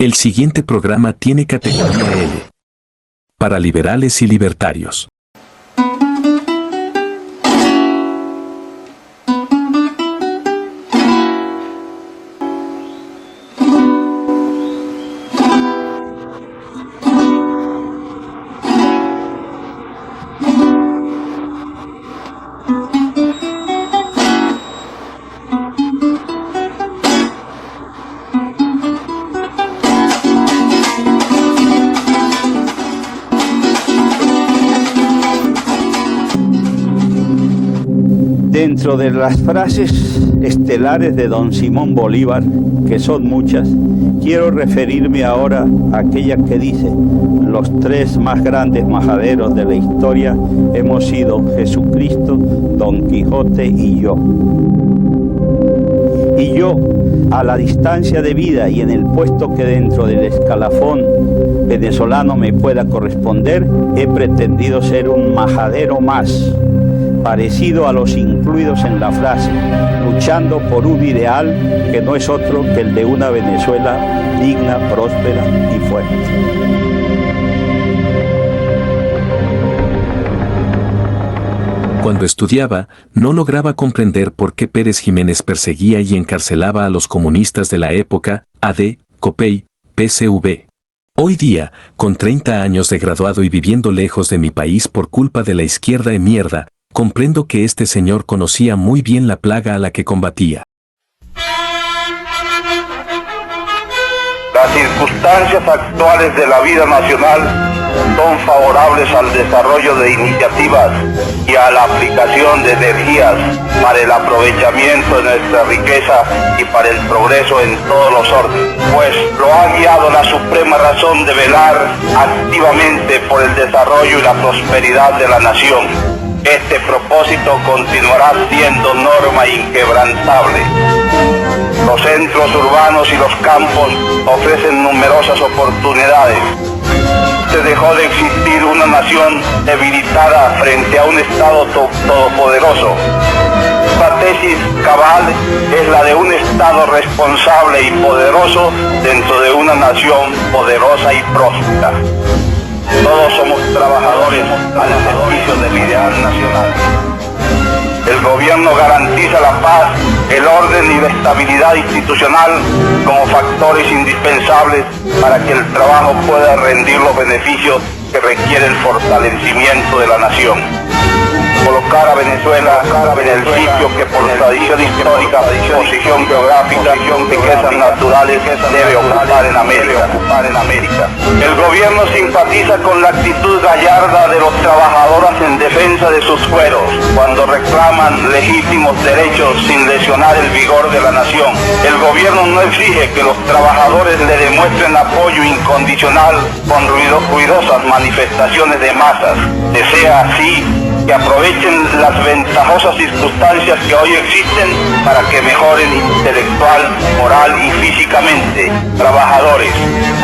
El siguiente programa tiene categoría L. Para liberales y libertarios. Dentro de las frases estelares de don Simón Bolívar, que son muchas, quiero referirme ahora a aquella que dice: los tres más grandes majaderos de la historia hemos sido Jesucristo, Don Quijote y yo. Y yo, a la distancia de vida y en el puesto que dentro del escalafón venezolano me pueda corresponder, he pretendido ser un majadero más, parecido a los incluidos en la frase, luchando por un ideal que no es otro que el de una Venezuela digna, próspera y fuerte. Cuando estudiaba, no lograba comprender por qué Pérez Jiménez perseguía y encarcelaba a los comunistas de la época, AD, COPEI, PCV. Hoy día, con 30 años de graduado y viviendo lejos de mi país por culpa de la izquierda de mierda, comprendo que este señor conocía muy bien la plaga a la que combatía. Las circunstancias actuales de la vida nacional son favorables al desarrollo de iniciativas y a la aplicación de energías para el aprovechamiento de nuestra riqueza y para el progreso en todos los órdenes, pues lo ha guiado la suprema razón de velar activamente por el desarrollo y la prosperidad de la nación. Este propósito continuará siendo norma inquebrantable. Los centros urbanos y los campos ofrecen numerosas oportunidades. Se dejó de existir una nación debilitada frente a un Estado todopoderoso. Esta tesis cabal es la de un Estado responsable y poderoso dentro de una nación poderosa y próspera. Todos somos trabajadores al servicio del ideal nacional. El gobierno garantiza la paz, el orden y la estabilidad institucional como factores indispensables para que el trabajo pueda rendir los beneficios que requiere el fortalecimiento de la nación. Colocar a Venezuela en el sitio que por tradición histórica, posición geográfica, riquezas naturales debe ocupar en América. El gobierno simpatiza con la actitud gallarda de los trabajadores en defensa de sus fueros, cuando reclaman legítimos derechos sin lesionar el vigor de la nación. El gobierno no exige que los trabajadores le demuestren apoyo incondicional con ruidosas manifestaciones de masas. Desea así que aprovechen las ventajosas circunstancias que hoy existen para que mejoren intelectual, moral y físicamente. Trabajadores,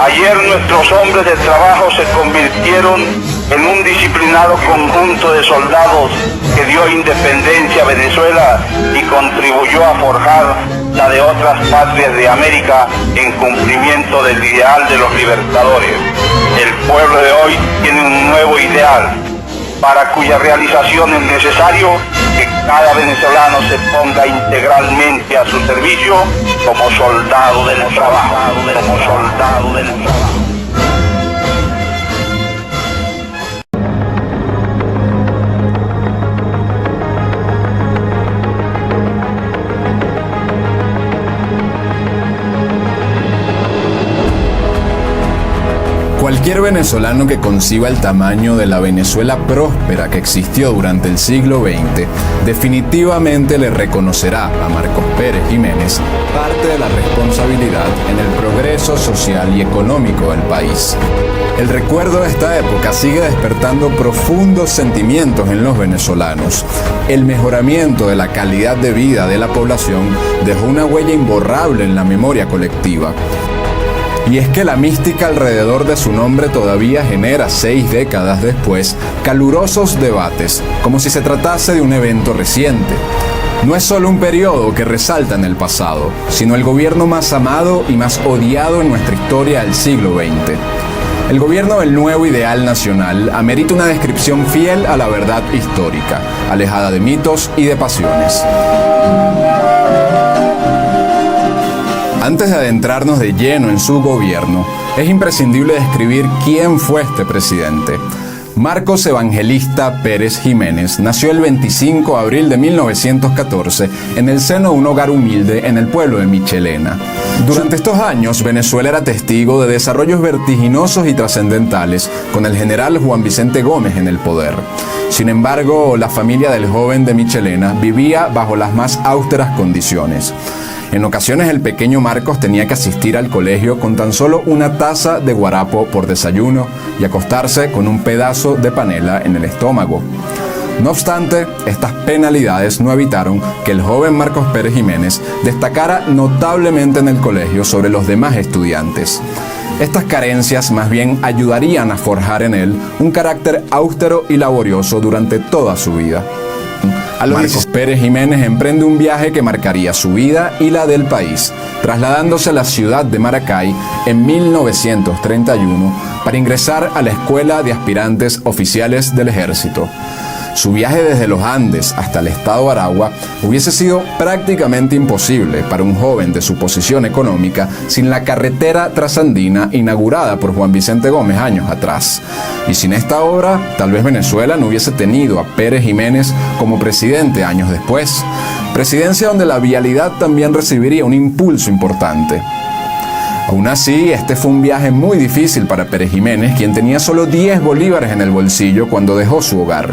ayer nuestros hombres de trabajo se convirtieron en un disciplinado conjunto de soldados que dio independencia a Venezuela y contribuyó a forjar la de otras patrias de América en cumplimiento del ideal de los libertadores. El pueblo de hoy tiene un nuevo ideal, para cuya realización es necesario que cada venezolano se ponga integralmente a su servicio como soldado del trabajo, Cualquier venezolano que conciba el tamaño de la Venezuela próspera que existió durante el siglo XX definitivamente le reconocerá a Marcos Pérez Jiménez parte de la responsabilidad en el progreso social y económico del país. El recuerdo de esta época sigue despertando profundos sentimientos en los venezolanos. El mejoramiento de la calidad de vida de la población dejó una huella imborrable en la memoria colectiva. Y es que la mística alrededor de su nombre todavía genera 6 décadas después calurosos debates, como si se tratase de un evento reciente. No es solo un periodo que resalta en el pasado, sino el gobierno más amado y más odiado en nuestra historia del siglo XX. El gobierno del nuevo ideal nacional amerita una descripción fiel a la verdad histórica, alejada de mitos y de pasiones. Antes de adentrarnos de lleno en su gobierno, es imprescindible describir quién fue este presidente. Marcos Evangelista Pérez Jiménez nació el 25 de abril de 1914 en el seno de un hogar humilde en el pueblo de Michelena. Durante estos años, Venezuela era testigo de desarrollos vertiginosos y trascendentales con el general Juan Vicente Gómez en el poder. Sin embargo, la familia del joven de Michelena vivía bajo las más austeras condiciones. En ocasiones el pequeño Marcos tenía que asistir al colegio con tan solo una taza de guarapo por desayuno y acostarse con un pedazo de panela en el estómago. No obstante, estas penalidades no evitaron que el joven Marcos Pérez Jiménez destacara notablemente en el colegio sobre los demás estudiantes. Estas carencias más bien ayudarían a forjar en él un carácter austero y laborioso durante toda su vida. Marcos Pérez Jiménez emprende un viaje que marcaría su vida y la del país, trasladándose a la ciudad de Maracay en 1931 para ingresar a la Escuela de Aspirantes Oficiales del Ejército. Su viaje desde los Andes hasta el estado Aragua hubiese sido prácticamente imposible para un joven de su posición económica sin la carretera trasandina inaugurada por Juan Vicente Gómez años atrás. Y sin esta obra, tal vez Venezuela no hubiese tenido a Pérez Jiménez como presidente años después. Presidencia donde la vialidad también recibiría un impulso importante. Aún así, este fue un viaje muy difícil para Pérez Jiménez, quien tenía solo 10 bolívares en el bolsillo cuando dejó su hogar.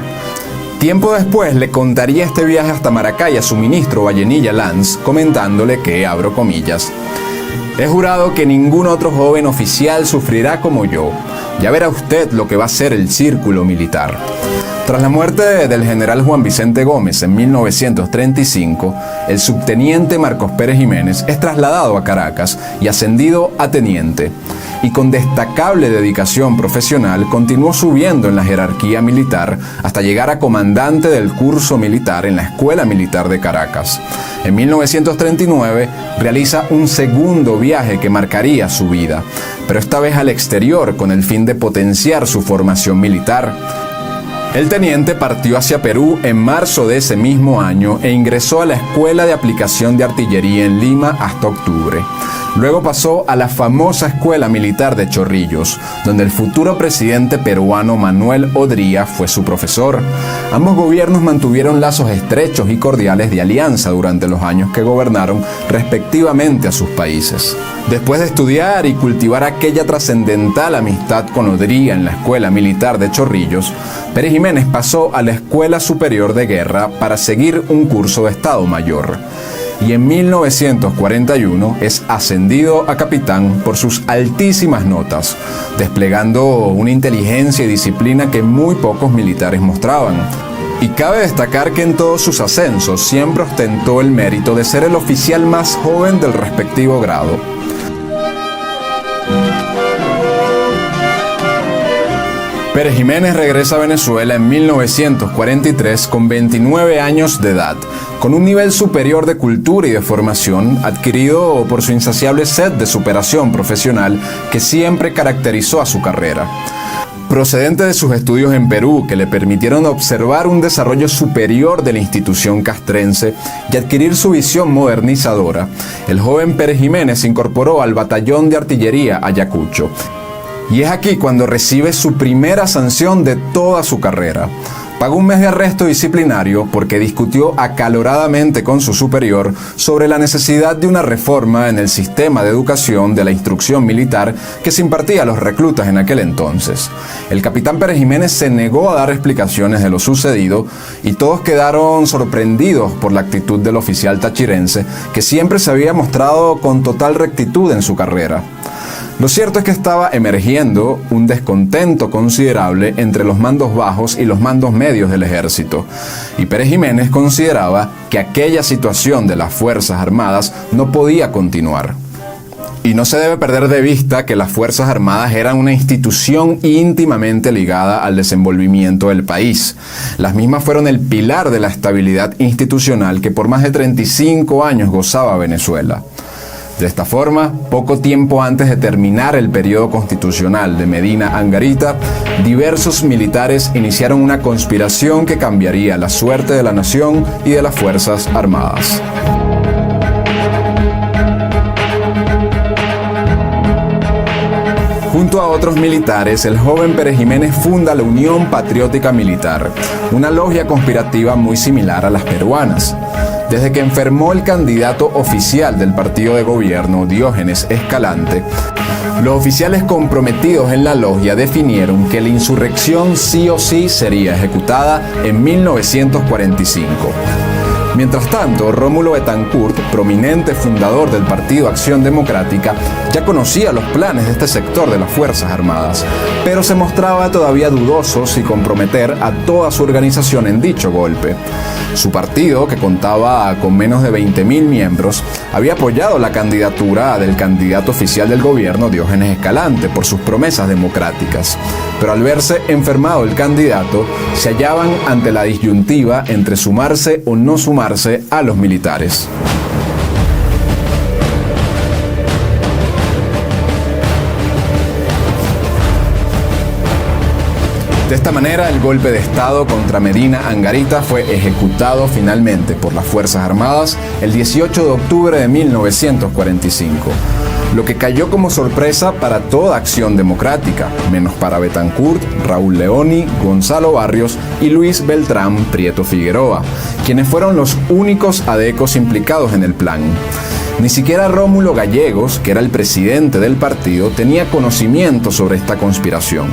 Tiempo después le contaría este viaje hasta Maracay a su ministro Vallenilla Lanz, comentándole que, abro comillas, «He jurado que ningún otro joven oficial sufrirá como yo. Ya verá usted lo que va a ser el círculo militar». Tras la muerte del general Juan Vicente Gómez en 1935, el subteniente Marcos Pérez Jiménez es trasladado a Caracas y ascendido a teniente. Y con destacable dedicación profesional continuó subiendo en la jerarquía militar hasta llegar a comandante del curso militar en la Escuela Militar de Caracas. En 1939 realiza un segundo viaje que marcaría su vida, pero esta vez al exterior con el fin de potenciar su formación militar. El teniente partió hacia Perú en marzo de ese mismo año e ingresó a la Escuela de Aplicación de Artillería en Lima hasta octubre. Luego pasó a la famosa Escuela Militar de Chorrillos, donde el futuro presidente peruano Manuel Odría fue su profesor. Ambos gobiernos mantuvieron lazos estrechos y cordiales de alianza durante los años que gobernaron respectivamente a sus países. Después de estudiar y cultivar aquella trascendental amistad con Odría en la Escuela Militar de Chorrillos, Pérez Jiménez pasó a la Escuela Superior de Guerra para seguir un curso de Estado Mayor. Y en 1941 es ascendido a capitán por sus altísimas notas, desplegando una inteligencia y disciplina que muy pocos militares mostraban. Y cabe destacar que en todos sus ascensos siempre ostentó el mérito de ser el oficial más joven del respectivo grado. Pérez Jiménez regresa a Venezuela en 1943 con 29 años de edad, con un nivel superior de cultura y de formación adquirido por su insaciable sed de superación profesional que siempre caracterizó a su carrera. Procedente de sus estudios en Perú, que le permitieron observar un desarrollo superior de la institución castrense y adquirir su visión modernizadora, el joven Pérez Jiménez se incorporó al Batallón de Artillería Ayacucho. Y es aquí cuando recibe su primera sanción de toda su carrera. Pagó un mes de arresto disciplinario porque discutió acaloradamente con su superior sobre la necesidad de una reforma en el sistema de educación de la instrucción militar que se impartía a los reclutas en aquel entonces. El capitán Pérez Jiménez se negó a dar explicaciones de lo sucedido y todos quedaron sorprendidos por la actitud del oficial tachirense, que siempre se había mostrado con total rectitud en su carrera. Lo cierto es que estaba emergiendo un descontento considerable entre los mandos bajos y los mandos medios del ejército, y Pérez Jiménez consideraba que aquella situación de las Fuerzas Armadas no podía continuar. Y no se debe perder de vista que las Fuerzas Armadas eran una institución íntimamente ligada al desenvolvimiento del país. Las mismas fueron el pilar de la estabilidad institucional que por más de 35 años gozaba Venezuela. De esta forma, poco tiempo antes de terminar el periodo constitucional de Medina Angarita, diversos militares iniciaron una conspiración que cambiaría la suerte de la nación y de las Fuerzas Armadas. Junto a otros militares, el joven Pérez Jiménez funda la Unión Patriótica Militar, una logia conspirativa muy similar a las peruanas. Desde que enfermó el candidato oficial del partido de gobierno, Diógenes Escalante, los oficiales comprometidos en la logia definieron que la insurrección sí o sí sería ejecutada en 1945. Mientras tanto, Rómulo Betancourt, prominente fundador del Partido Acción Democrática, ya conocía los planes de este sector de las Fuerzas Armadas, pero se mostraba todavía dudoso si comprometer a toda su organización en dicho golpe. Su partido, que contaba con menos de 20.000 miembros, había apoyado la candidatura del candidato oficial del gobierno, Diógenes Escalante, por sus promesas democráticas. Pero al verse enfermado el candidato, se hallaban ante la disyuntiva entre sumarse o no sumarse a los militares. De esta manera, el golpe de Estado contra Medina Angarita fue ejecutado finalmente por las Fuerzas Armadas el 18 de octubre de 1945, lo que cayó como sorpresa para toda Acción Democrática, menos para Betancourt, Raúl Leoni, Gonzalo Barrios y Luis Beltrán Prieto Figueroa, quienes fueron los únicos adecos implicados en el plan. Ni siquiera Rómulo Gallegos, que era el presidente del partido, tenía conocimiento sobre esta conspiración.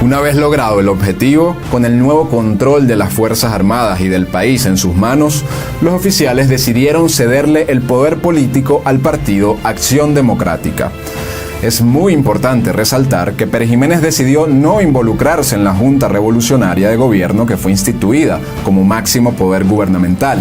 Una vez logrado el objetivo, con el nuevo control de las Fuerzas Armadas y del país en sus manos, los oficiales decidieron cederle el poder político al partido Acción Democrática. Es muy importante resaltar que Pérez Jiménez decidió no involucrarse en la Junta Revolucionaria de Gobierno que fue instituida como máximo poder gubernamental,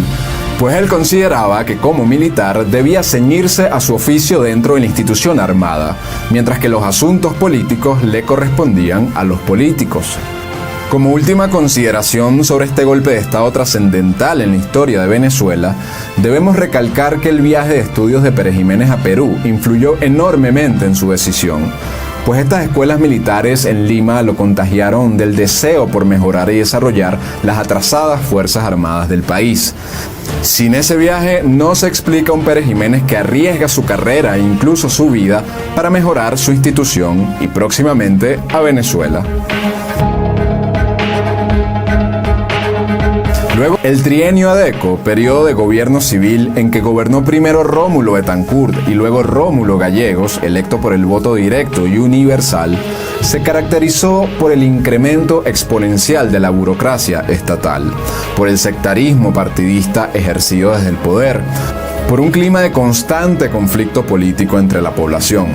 pues él consideraba que como militar debía ceñirse a su oficio dentro de la institución armada, mientras que los asuntos políticos le correspondían a los políticos. Como última consideración sobre este golpe de Estado trascendental en la historia de Venezuela, debemos recalcar que el viaje de estudios de Pérez Jiménez a Perú influyó enormemente en su decisión, pues estas escuelas militares en Lima lo contagiaron del deseo por mejorar y desarrollar las atrasadas Fuerzas Armadas del país. Sin ese viaje no se explica un Pérez Jiménez que arriesga su carrera e incluso su vida para mejorar su institución y próximamente a Venezuela. Luego, el trienio ADECO, periodo de gobierno civil en que gobernó primero Rómulo Betancourt y luego Rómulo Gallegos, electo por el voto directo y universal, se caracterizó por el incremento exponencial de la burocracia estatal, por el sectarismo partidista ejercido desde el poder, por un clima de constante conflicto político entre la población,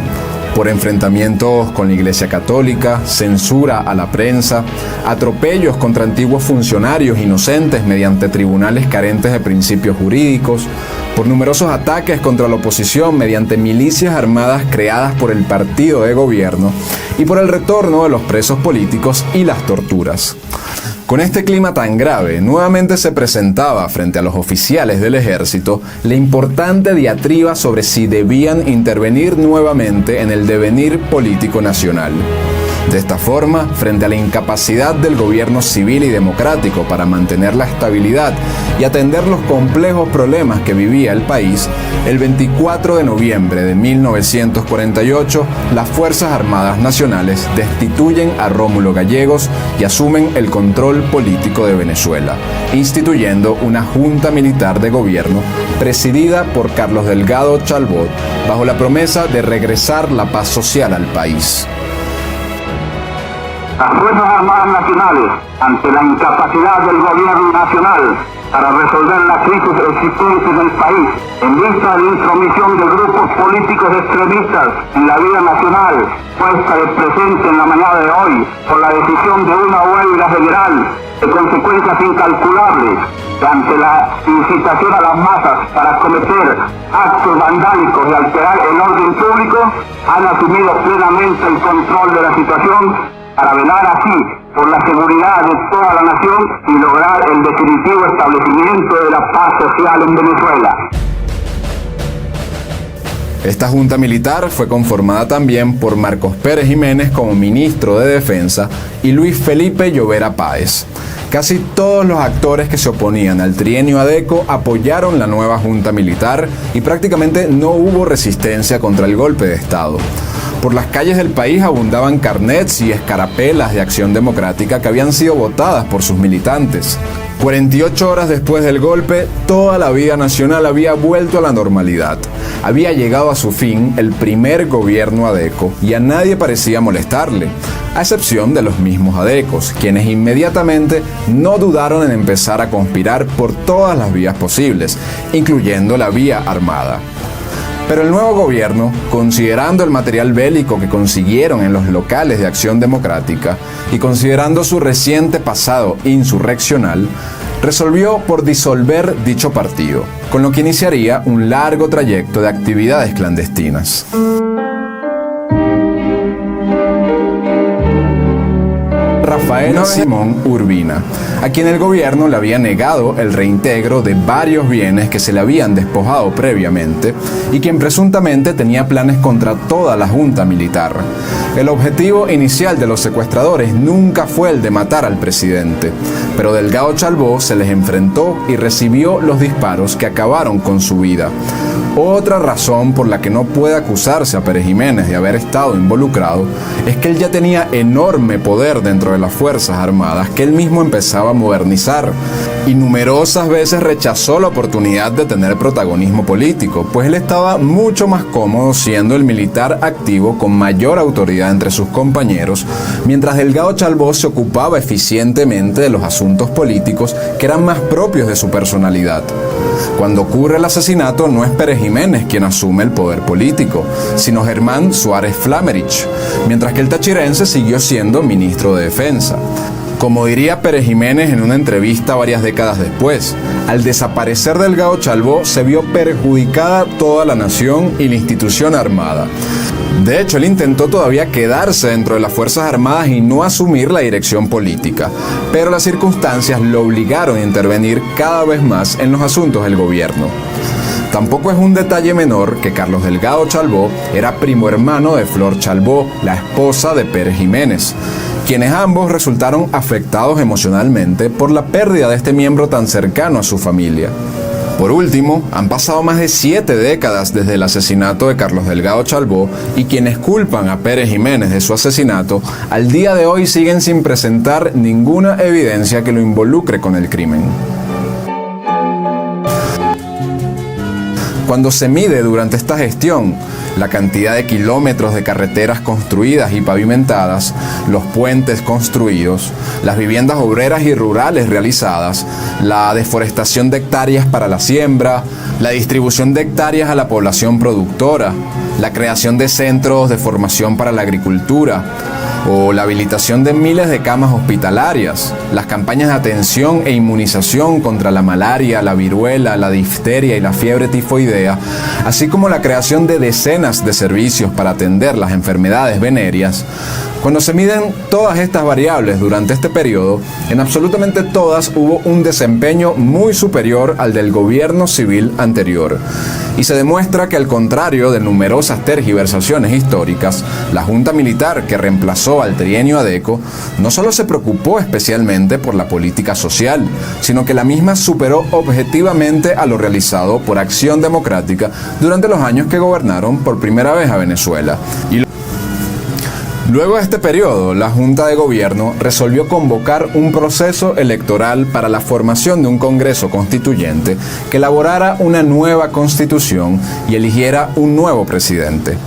por enfrentamientos con la Iglesia Católica, censura a la prensa, atropellos contra antiguos funcionarios inocentes mediante tribunales carentes de principios jurídicos, por numerosos ataques contra la oposición mediante milicias armadas creadas por el partido de gobierno y por el retorno de los presos políticos y las torturas. Con este clima tan grave, nuevamente se presentaba frente a los oficiales del ejército la importante diatriba sobre si debían intervenir nuevamente en el devenir político nacional. De esta forma, frente a la incapacidad del gobierno civil y democrático para mantener la estabilidad y atender los complejos problemas que vivía el país, el 24 de noviembre de 1948, las Fuerzas Armadas Nacionales destituyen a Rómulo Gallegos y asumen el control político de Venezuela, instituyendo una junta militar de gobierno presidida por Carlos Delgado Chalbot, bajo la promesa de regresar la paz social al país. Las Fuerzas Armadas Nacionales, ante la incapacidad del gobierno nacional para resolver la crisis existente en el país, en vista de la intromisión de grupos políticos extremistas en la vida nacional, puesta de presente en la mañana de hoy por la decisión de una huelga general de consecuencias incalculables que ante la incitación a las masas para cometer actos vandálicos y alterar el orden público han asumido plenamente el control de la situación para velar así por la seguridad de toda la nación y lograr el definitivo establecimiento de la paz social en Venezuela. Esta junta militar fue conformada también por Marcos Pérez Jiménez como ministro de Defensa y Luis Felipe Llovera Páez. Casi todos los actores que se oponían al trienio Adeco apoyaron la nueva junta militar y prácticamente no hubo resistencia contra el golpe de Estado. Por las calles del país abundaban carnets y escarapelas de Acción Democrática que habían sido votadas por sus militantes. 48 horas después del golpe, toda la vida nacional había vuelto a la normalidad. Había llegado a su fin el primer gobierno Adeco y a nadie parecía molestarle, a excepción de los mismos adecos, quienes inmediatamente no dudaron en empezar a conspirar por todas las vías posibles, incluyendo la vía armada. Pero el nuevo gobierno, considerando el material bélico que consiguieron en los locales de Acción Democrática y considerando su reciente pasado insurreccional, resolvió por disolver dicho partido, con lo que iniciaría un largo trayecto de actividades clandestinas. Rafael Simón Urbina, a quien el gobierno le había negado el reintegro de varios bienes que se le habían despojado previamente y quien presuntamente tenía planes contra toda la junta militar. El objetivo inicial de los secuestradores nunca fue el de matar al presidente, pero Delgado Chalbaud se les enfrentó y recibió los disparos que acabaron con su vida. Otra razón por la que no puede acusarse a Pérez Jiménez de haber estado involucrado es que él ya tenía enorme poder dentro de las Fuerzas Armadas que él mismo empezaba a modernizar y numerosas veces rechazó la oportunidad de tener protagonismo político, pues él estaba mucho más cómodo siendo el militar activo con mayor autoridad entre sus compañeros, mientras Delgado Chalbaud se ocupaba eficientemente de los asuntos políticos que eran más propios de su personalidad. Cuando ocurre el asesinato, no es Pérez Jiménez quien asume el poder político, sino Germán Suárez Flamerich, mientras que el tachirense siguió siendo ministro de Defensa. Como diría Pérez Jiménez en una entrevista varias décadas después, al desaparecer Delgado Chalbaud se vio perjudicada toda la nación y la institución armada. De hecho, él intentó todavía quedarse dentro de las Fuerzas Armadas y no asumir la dirección política, pero las circunstancias lo obligaron a intervenir cada vez más en los asuntos del gobierno. Tampoco es un detalle menor que Carlos Delgado Chalbaud era primo hermano de Flor Chalbaud, la esposa de Pérez Jiménez, quienes ambos resultaron afectados emocionalmente por la pérdida de este miembro tan cercano a su familia. Por último, han pasado más de 7 décadas desde el asesinato de Carlos Delgado Chalbaud y quienes culpan a Pérez Jiménez de su asesinato, al día de hoy siguen sin presentar ninguna evidencia que lo involucre con el crimen. Cuando se mide durante esta gestión la cantidad de kilómetros de carreteras construidas y pavimentadas, los puentes construidos, las viviendas obreras y rurales realizadas, la deforestación de hectáreas para la siembra, la distribución de hectáreas a la población productora, la creación de centros de formación para la agricultura, o la habilitación de miles de camas hospitalarias, las campañas de atención e inmunización contra la malaria, la viruela, la difteria y la fiebre tifoidea, así como la creación de decenas de servicios para atender las enfermedades venéreas. Cuando se miden todas estas variables durante este periodo, en absolutamente todas hubo un desempeño muy superior al del gobierno civil anterior. Y se demuestra que, al contrario de numerosas tergiversaciones históricas, la Junta Militar que reemplazó al trienio Adeco no solo se preocupó especialmente por la política social, sino que la misma superó objetivamente a lo realizado por Acción Democrática durante los años que gobernaron por primera vez a Venezuela. Luego de este periodo, la Junta de Gobierno resolvió convocar un proceso electoral para la formación de un Congreso Constituyente que elaborara una nueva Constitución y eligiera un nuevo presidente.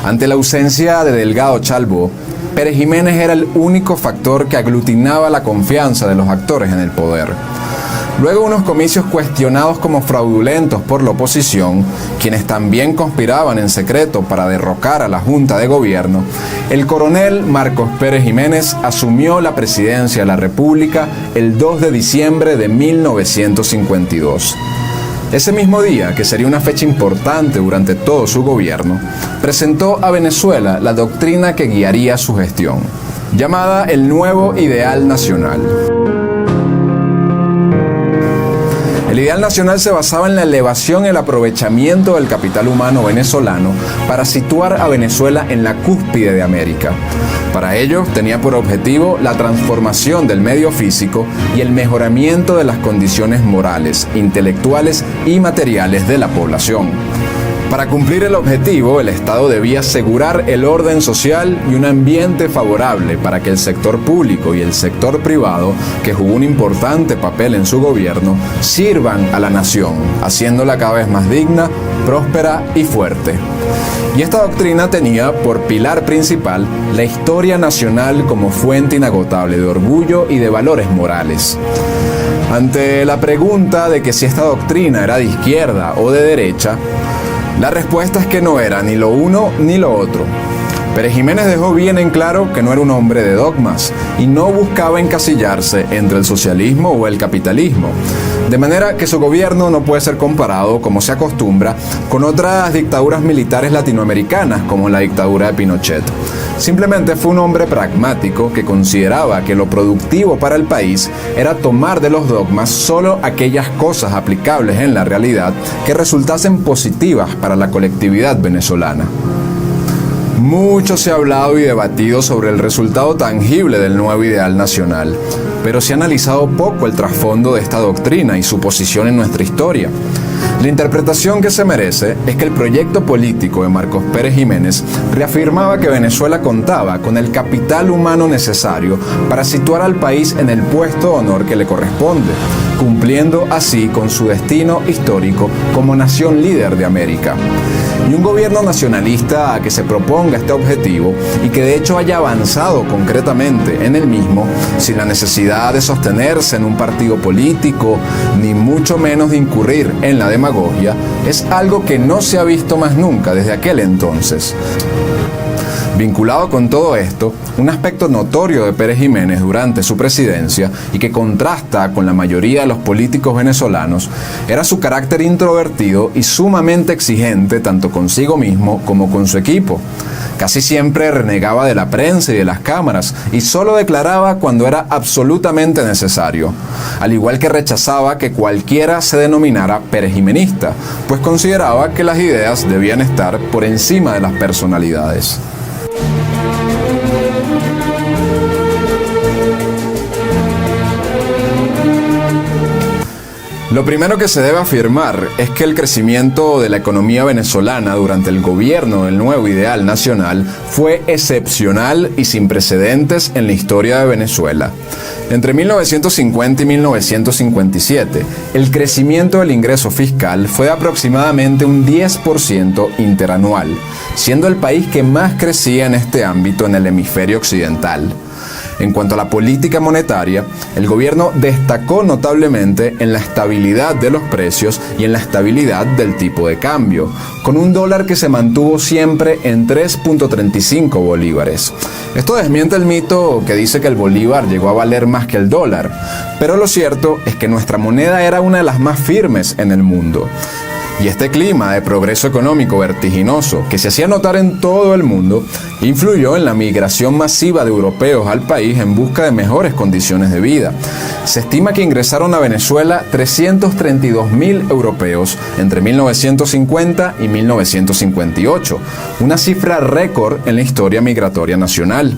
Ante la ausencia de Delgado Chalbaud, Pérez Jiménez era el único factor que aglutinaba la confianza de los actores en el poder. Luego unos comicios cuestionados como fraudulentos por la oposición, quienes también conspiraban en secreto para derrocar a la Junta de Gobierno, el coronel Marcos Pérez Jiménez asumió la presidencia de la República el 2 de diciembre de 1952. Ese mismo día, que sería una fecha importante durante todo su gobierno, presentó a Venezuela la doctrina que guiaría su gestión, llamada el Nuevo Ideal Nacional. El ideal nacional se basaba en la elevación y el aprovechamiento del capital humano venezolano para situar a Venezuela en la cúspide de América. Para ello, tenía por objetivo la transformación del medio físico y el mejoramiento de las condiciones morales, intelectuales y materiales de la población. Para cumplir el objetivo, el Estado debía asegurar el orden social y un ambiente favorable para que el sector público y el sector privado, que jugó un importante papel en su gobierno, sirvan a la nación, haciéndola cada vez más digna, próspera y fuerte. Y esta doctrina tenía por pilar principal la historia nacional como fuente inagotable de orgullo y de valores morales. Ante la pregunta de que si esta doctrina era de izquierda o de derecha, la respuesta es que no era ni lo uno ni lo otro. Pérez Jiménez dejó bien en claro que no era un hombre de dogmas y no buscaba encasillarse entre el socialismo o el capitalismo. De manera que su gobierno no puede ser comparado, como se acostumbra, con otras dictaduras militares latinoamericanas, como la dictadura de Pinochet. Simplemente fue un hombre pragmático que consideraba que lo productivo para el país era tomar de los dogmas solo aquellas cosas aplicables en la realidad que resultasen positivas para la colectividad venezolana. Mucho se ha hablado y debatido sobre el resultado tangible del nuevo ideal nacional, pero se ha analizado poco el trasfondo de esta doctrina y su posición en nuestra historia. La interpretación que se merece es que el proyecto político de Marcos Pérez Jiménez reafirmaba que Venezuela contaba con el capital humano necesario para situar al país en el puesto de honor que le corresponde, cumpliendo así con su destino histórico como nación líder de América. Y un gobierno nacionalista que se proponga este objetivo y que de hecho haya avanzado concretamente en el mismo, sin la necesidad de sostenerse en un partido político, ni mucho menos de incurrir en la demagogia, es algo que no se ha visto más nunca desde aquel entonces. Vinculado con todo esto, un aspecto notorio de Pérez Jiménez durante su presidencia y que contrasta con la mayoría de los políticos venezolanos era su carácter introvertido y sumamente exigente tanto consigo mismo como con su equipo. Casi siempre renegaba de la prensa y de las cámaras y solo declaraba cuando era absolutamente necesario, al igual que rechazaba que cualquiera se denominara perejimenista, pues consideraba que las ideas debían estar por encima de las personalidades. Lo primero que se debe afirmar es que el crecimiento de la economía venezolana durante el gobierno del nuevo ideal nacional fue excepcional y sin precedentes en la historia de Venezuela. Entre 1950 y 1957, el crecimiento del ingreso fiscal fue de aproximadamente un 10% interanual, siendo el país que más crecía en este ámbito en el hemisferio occidental. En cuanto a la política monetaria, el gobierno destacó notablemente en la estabilidad de los precios y en la estabilidad del tipo de cambio, con un dólar que se mantuvo siempre en 3.35 bolívares. Esto desmiente el mito que dice que el bolívar llegó a valer más que el dólar, pero lo cierto es que nuestra moneda era una de las más firmes en el mundo. Y este clima de progreso económico vertiginoso que se hacía notar en todo el mundo influyó en la migración masiva de europeos al país en busca de mejores condiciones de vida. Se estima que ingresaron a Venezuela 332.000 europeos entre 1950 y 1958, una cifra récord en la historia migratoria nacional.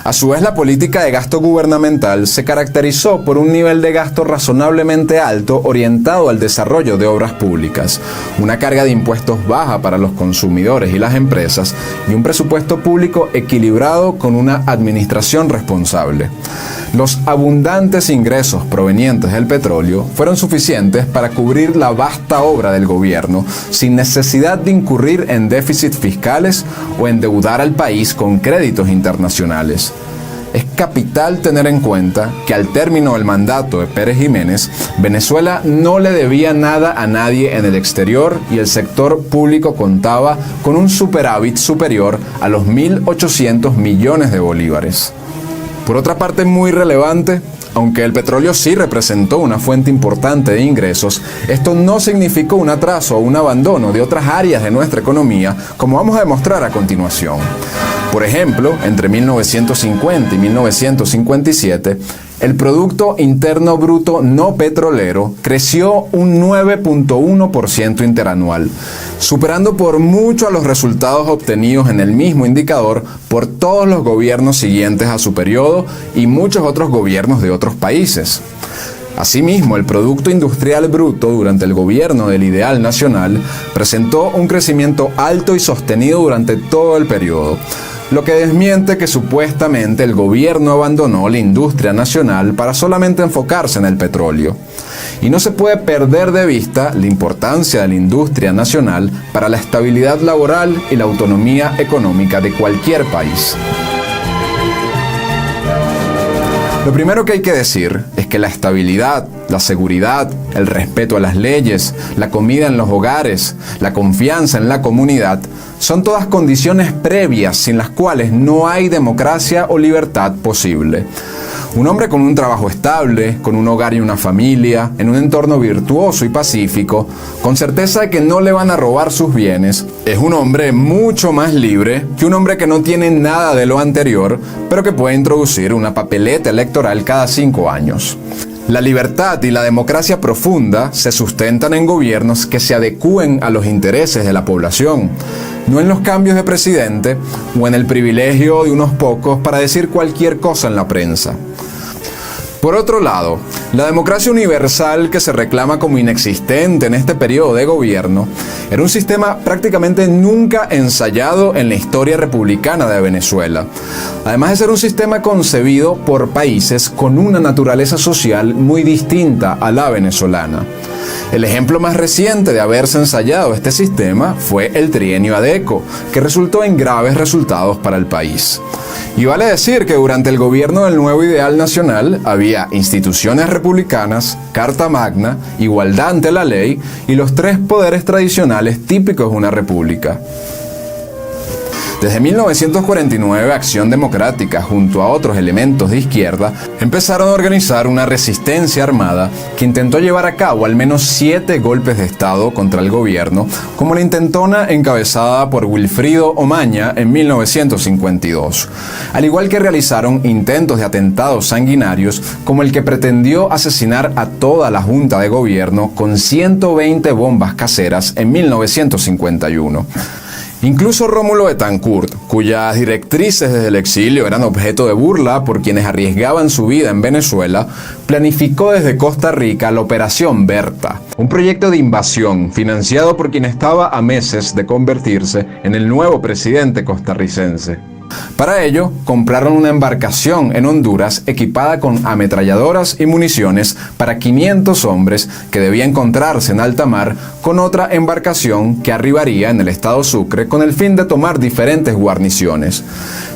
A su vez, la política de gasto gubernamental se caracterizó por un nivel de gasto razonablemente alto orientado al desarrollo de obras públicas, una carga de impuestos baja para los consumidores y las empresas y un presupuesto público equilibrado con una administración responsable. Los abundantes ingresos provenientes del petróleo fueron suficientes para cubrir la vasta obra del gobierno sin necesidad de incurrir en déficits fiscales o endeudar al país con créditos internacionales. es capital tener en cuenta que al término del mandato de Pérez Jiménez, Venezuela no le debía nada a nadie en el exterior y el sector público contaba con un superávit superior a los 1.800 millones de bolívares. Por otra parte, muy relevante, aunque el petróleo sí representó una fuente importante de ingresos, esto no significó un atraso o un abandono de otras áreas de nuestra economía, como vamos a demostrar a continuación. Por ejemplo, entre 1950 y 1957, el Producto Interno Bruto no petrolero creció un 9.1% interanual, superando por mucho a los resultados obtenidos en el mismo indicador por todos los gobiernos siguientes a su periodo y muchos otros gobiernos de otros países. Asimismo, el Producto Industrial Bruto durante el gobierno del Ideal Nacional presentó un crecimiento alto y sostenido durante todo el periodo, lo que desmiente que supuestamente el gobierno abandonó la industria nacional para solamente enfocarse en el petróleo. Y no se puede perder de vista la importancia de la industria nacional para la estabilidad laboral y la autonomía económica de cualquier país. Lo primero que hay que decir es que la estabilidad, la seguridad, el respeto a las leyes, la comida en los hogares, la confianza en la comunidad, son todas condiciones previas sin las cuales no hay democracia o libertad posible. Un hombre con un trabajo estable, con un hogar y una familia, en un entorno virtuoso y pacífico, con certeza de que no le van a robar sus bienes, es un hombre mucho más libre que un hombre que no tiene nada de lo anterior, pero que puede introducir una papeleta electoral cada 5 años. La libertad y la democracia profunda se sustentan en gobiernos que se adecúen a los intereses de la población, no en los cambios de presidente o en el privilegio de unos pocos para decir cualquier cosa en la prensa. Por otro lado, la democracia universal que se reclama como inexistente en este periodo de gobierno era un sistema prácticamente nunca ensayado en la historia republicana de Venezuela, además de ser un sistema concebido por países con una naturaleza social muy distinta a la venezolana. El ejemplo más reciente de haberse ensayado este sistema fue el trienio Adeco, que resultó en graves resultados para el país. Y vale decir que durante el gobierno del nuevo ideal nacional había instituciones republicanas, Carta Magna, igualdad ante la ley y los 3 poderes tradicionales típicos de una república. Desde 1949, Acción Democrática, junto a otros elementos de izquierda, empezaron a organizar una resistencia armada que intentó llevar a cabo al menos 7 golpes de Estado contra el gobierno, como la intentona encabezada por Wilfrido Omaña en 1952, al igual que realizaron intentos de atentados sanguinarios como el que pretendió asesinar a toda la junta de gobierno con 120 bombas caseras en 1951. Incluso Rómulo Betancourt, cuyas directrices desde el exilio eran objeto de burla por quienes arriesgaban su vida en Venezuela, planificó desde Costa Rica la Operación Berta, un proyecto de invasión financiado por quien estaba a meses de convertirse en el nuevo presidente costarricense. Para ello, compraron una embarcación en Honduras equipada con ametralladoras y municiones para 500 hombres que debía encontrarse en alta mar con otra embarcación que arribaría en el estado Sucre con el fin de tomar diferentes guarniciones.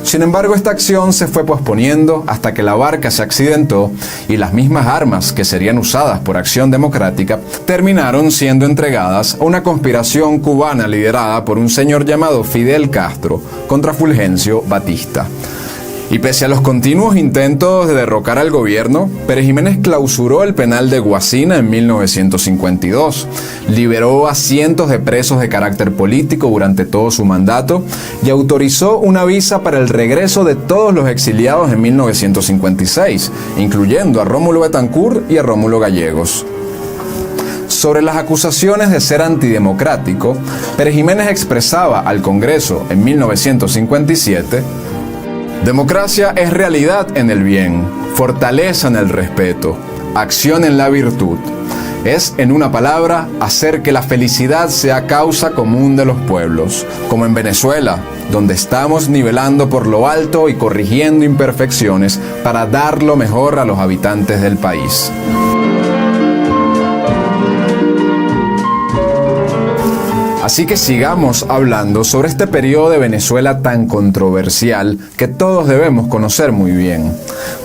Sin embargo, esta acción se fue posponiendo hasta que la barca se accidentó y las mismas armas que serían usadas por Acción Democrática terminaron siendo entregadas a una conspiración cubana liderada por un señor llamado Fidel Castro contra Fulgencio Batista. Y pese a los continuos intentos de derrocar al gobierno, Pérez Jiménez clausuró el penal de Guasina en 1952, liberó a cientos de presos de carácter político durante todo su mandato y autorizó una visa para el regreso de todos los exiliados en 1956, incluyendo a Rómulo Betancourt y a Rómulo Gallegos. Sobre las acusaciones de ser antidemocrático, Pérez Jiménez expresaba al Congreso en 1957: democracia es realidad en el bien, fortaleza en el respeto, acción en la virtud. Es, en una palabra, hacer que la felicidad sea causa común de los pueblos, como en Venezuela, donde estamos nivelando por lo alto y corrigiendo imperfecciones para dar lo mejor a los habitantes del país. Así que sigamos hablando sobre este periodo de Venezuela tan controversial que todos debemos conocer muy bien.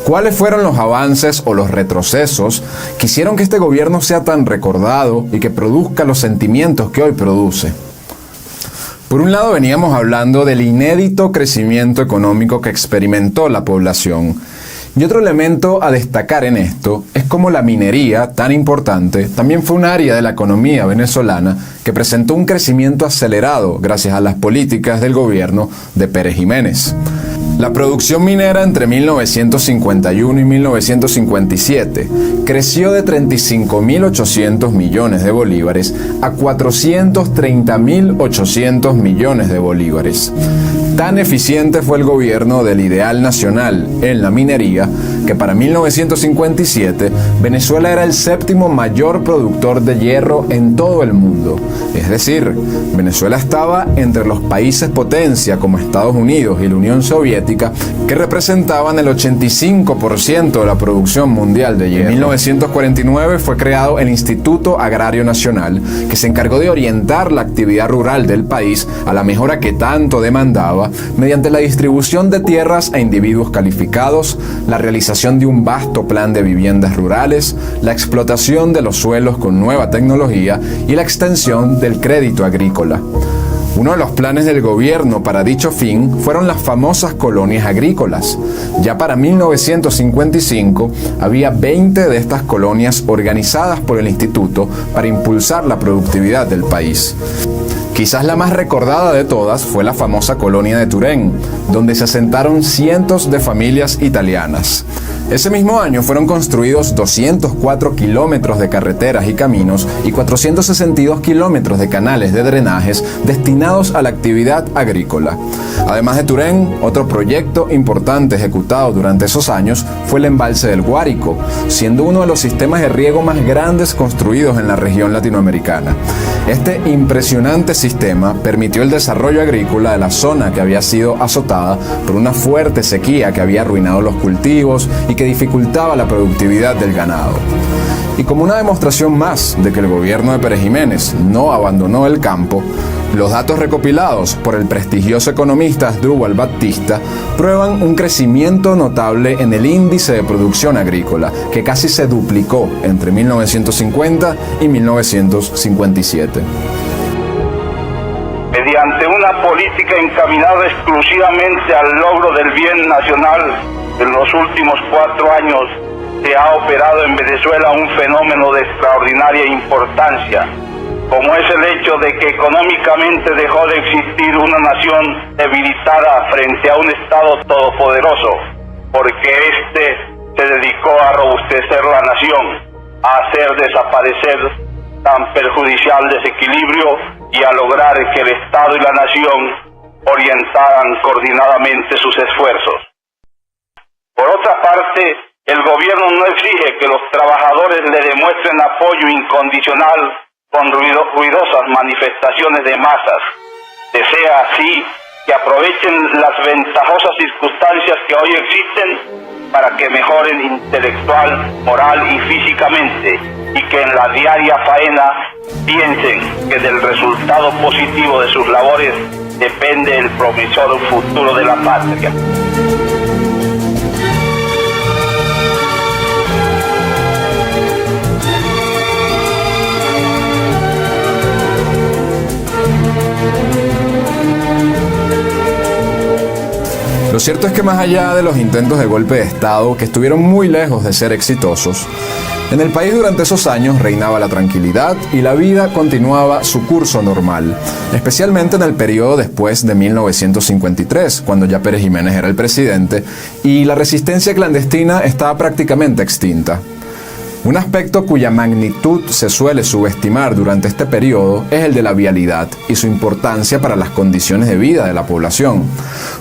¿Cuáles fueron los avances o los retrocesos que hicieron que este gobierno sea tan recordado y que produzca los sentimientos que hoy produce? Por un lado, veníamos hablando del inédito crecimiento económico que experimentó la población. Y otro elemento a destacar en esto es cómo la minería, tan importante, también fue un área de la economía venezolana que presentó un crecimiento acelerado gracias a las políticas del gobierno de Pérez Jiménez. La producción minera entre 1951 y 1957 creció de 35.800 millones de bolívares a 430.800 millones de bolívares. Tan eficiente fue el gobierno del Ideal Nacional en la minería que para 1957 Venezuela era el séptimo mayor productor de hierro en todo el mundo. Es decir, Venezuela estaba entre los países potencia como Estados Unidos y la Unión Soviética, que representaban el 85% de la producción mundial de hierro. En 1949 fue creado el Instituto Agrario Nacional, que se encargó de orientar la actividad rural del país a la mejora que tanto demandaba, mediante la distribución de tierras a individuos calificados, la realización de un vasto plan de viviendas rurales, la explotación de los suelos con nueva tecnología y la extensión del crédito agrícola. Uno de los planes del gobierno para dicho fin fueron las famosas colonias agrícolas. Ya para 1955 había 20 de estas colonias organizadas por el instituto para impulsar la productividad del país. Quizás la más recordada de todas fue la famosa colonia de Turén, donde se asentaron cientos de familias italianas. Ese mismo año fueron construidos 204 kilómetros de carreteras y caminos y 462 kilómetros de canales de drenajes destinados a la actividad agrícola. Además de Turén, otro proyecto importante ejecutado durante esos años fue el embalse del Guárico, siendo uno de los sistemas de riego más grandes construidos en la región latinoamericana. Este impresionante sistema permitió el desarrollo agrícola de la zona que había sido azotada por una fuerte sequía que había arruinado los cultivos y que dificultaba la productividad del ganado. Y como una demostración más de que el gobierno de Pérez Jiménez no abandonó el campo, los datos recopilados por el prestigioso economista Asdrúbal Baptista prueban un crecimiento notable en el índice de producción agrícola, que casi se duplicó entre 1950 y 1957. Mediante una política encaminada exclusivamente al logro del bien nacional, en los últimos 4 años se ha operado en Venezuela un fenómeno de extraordinaria importancia, como es el hecho de que económicamente dejó de existir una nación debilitada frente a un Estado todopoderoso, porque éste se dedicó a robustecer la nación, a hacer desaparecer tan perjudicial desequilibrio y a lograr que el Estado y la nación orientaran coordinadamente sus esfuerzos. Por otra parte, el gobierno no exige que los trabajadores le demuestren apoyo incondicional con ruidosas manifestaciones de masas. Desea así que aprovechen las ventajosas circunstancias que hoy existen para que mejoren intelectual, moral y físicamente, y que en la diaria faena piensen que del resultado positivo de sus labores depende el promisor futuro de la patria. Lo cierto es que más allá de los intentos de golpe de Estado, que estuvieron muy lejos de ser exitosos, en el país durante esos años reinaba la tranquilidad y la vida continuaba su curso normal, especialmente en el periodo después de 1953, cuando ya Pérez Jiménez era el presidente y la resistencia clandestina estaba prácticamente extinta. Un aspecto cuya magnitud se suele subestimar durante este periodo es el de la vialidad y su importancia para las condiciones de vida de la población.